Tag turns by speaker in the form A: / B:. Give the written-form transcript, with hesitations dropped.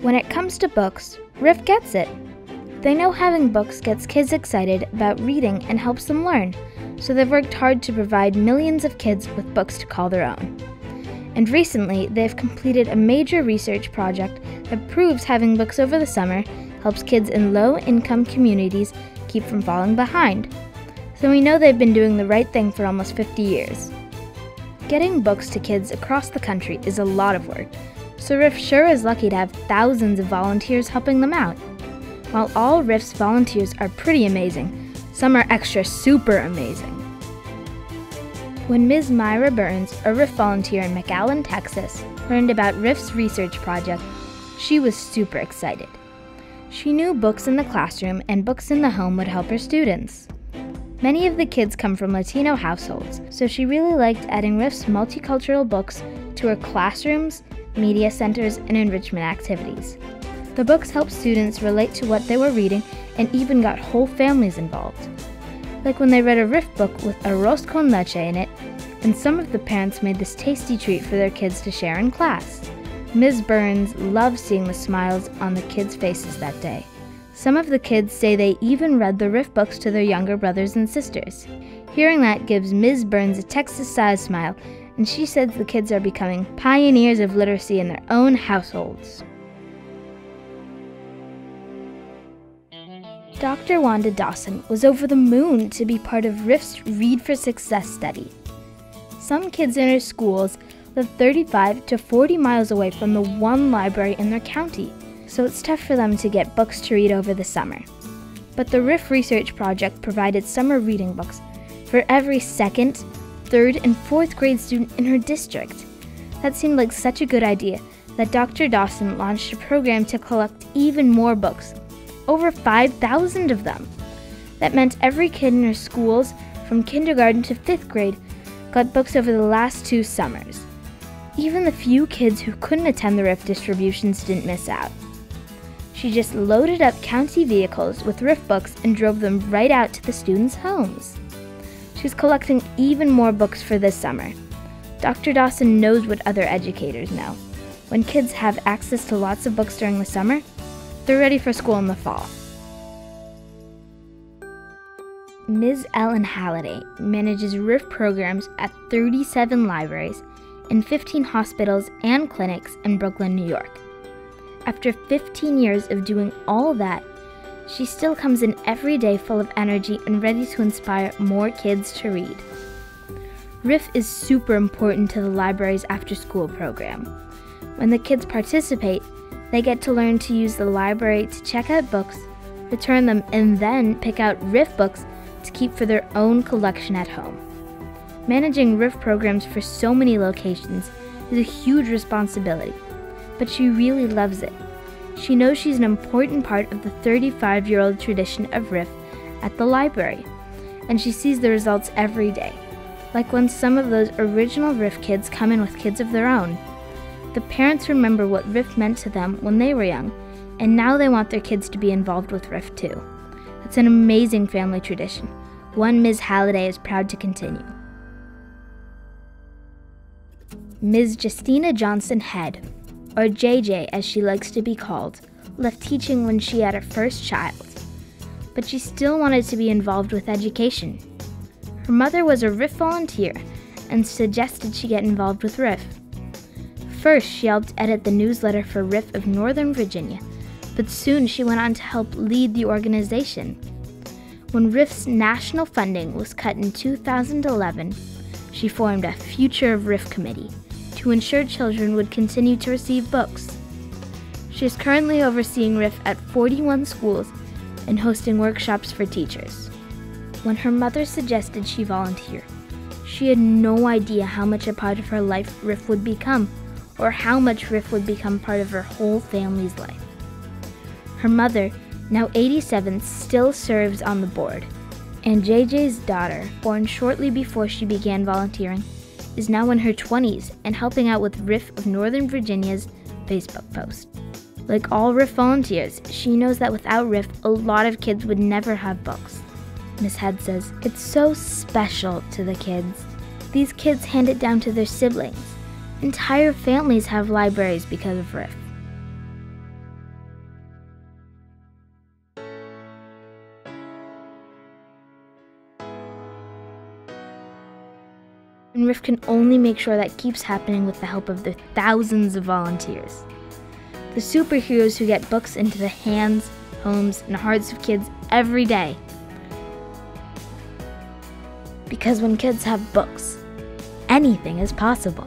A: When it comes to books, RIF gets it. They know having books gets kids excited about reading and helps them learn, so they've worked hard to provide millions of kids with books to call their own. And recently, they've completed a major research project that proves having books over the summer helps kids in low-income communities keep from falling behind. So we know they've been doing the right thing for almost 50 years. Getting books to kids across the country is a lot of work, so RIF sure is lucky to have thousands of volunteers helping them out. While all RIF's volunteers are pretty amazing, some are extra super amazing. When Ms. Myra Burns, a RIF volunteer in McAllen, Texas, learned about RIF's research project, she was super excited. She knew books in the classroom and books in the home would help her students. Many of the kids come from Latino households, so she really liked adding RIF's multicultural books to her classrooms, media centers, and enrichment activities. The books helped students relate to what they were reading and even got whole families involved. Like when they read a RIF book with arroz con leche in it, and some of the parents made this tasty treat for their kids to share in class. Ms. Burns loved seeing the smiles on the kids' faces that day. Some of the kids say they even read the RIF books to their younger brothers and sisters. Hearing that gives Ms. Burns a Texas-sized smile, and she says the kids are becoming pioneers of literacy in their own households. Dr. Wanda Dawson was over the moon to be part of RIF's Read for Success study. Some kids in her schools live 35 to 40 miles away from the one library in their county, so it's tough for them to get books to read over the summer. But the RIF research project provided summer reading books for every second, third, and fourth grade student in her district. That seemed like such a good idea that Dr. Dawson launched a program to collect even more books, over 5,000 of them. That meant every kid in her schools, from kindergarten to 5th grade, got books over the last 2 summers. Even the few kids who couldn't attend the RIF distributions didn't miss out. She just loaded up county vehicles with RIF books and drove them right out to the students' homes. She's collecting even more books for this summer. Dr. Dawson knows what other educators know. When kids have access to lots of books during the summer, they're ready for school in the fall. Ms. Ellen Halliday manages RIF programs at 37 libraries and 15 hospitals and clinics in Brooklyn, New York. After 15 years of doing all that, she still comes in every day full of energy and ready to inspire more kids to read. RIF is super important to the library's after-school program. When the kids participate, they get to learn to use the library to check out books, return them, and then pick out RIF books to keep for their own collection at home. Managing RIF programs for so many locations is a huge responsibility, but she really loves it. She knows she's an important part of the 35-year-old tradition of RIF at the library, and she sees the results every day, like when some of those original RIF kids come in with kids of their own. The parents remember what RIF meant to them when they were young, and now they want their kids to be involved with RIF too. It's an amazing family tradition, one Ms. Halliday is proud to continue. Ms. Jestina Johnson Head, or JJ as she likes to be called, left teaching when she had her first child, but she still wanted to be involved with education. Her mother was a RIF volunteer and suggested she get involved with RIF. First, she helped edit the newsletter for RIF of Northern Virginia, but soon she went on to help lead the organization. When RIF's national funding was cut in 2011, she formed a Future of RIF committee to ensure children would continue to receive books. She is currently overseeing RIF at 41 schools and hosting workshops for teachers. When her mother suggested she volunteer, she had no idea how much a part of her life RIF would become, or how much RIF would become part of her whole family's life. Her mother, now 87, still serves on the board, and JJ's daughter, born shortly before she began volunteering, is now in her 20s and helping out with RIF of Northern Virginia's Facebook post. Like all RIF volunteers, she knows that without RIF, a lot of kids would never have books. Ms. Head says, "It's so special to the kids. These kids hand it down to their siblings. Entire families have libraries because of RIF." And RIF can only make sure that keeps happening with the help of the thousands of volunteers. The superheroes who get books into the hands, homes, and hearts of kids every day. Because when kids have books, anything is possible.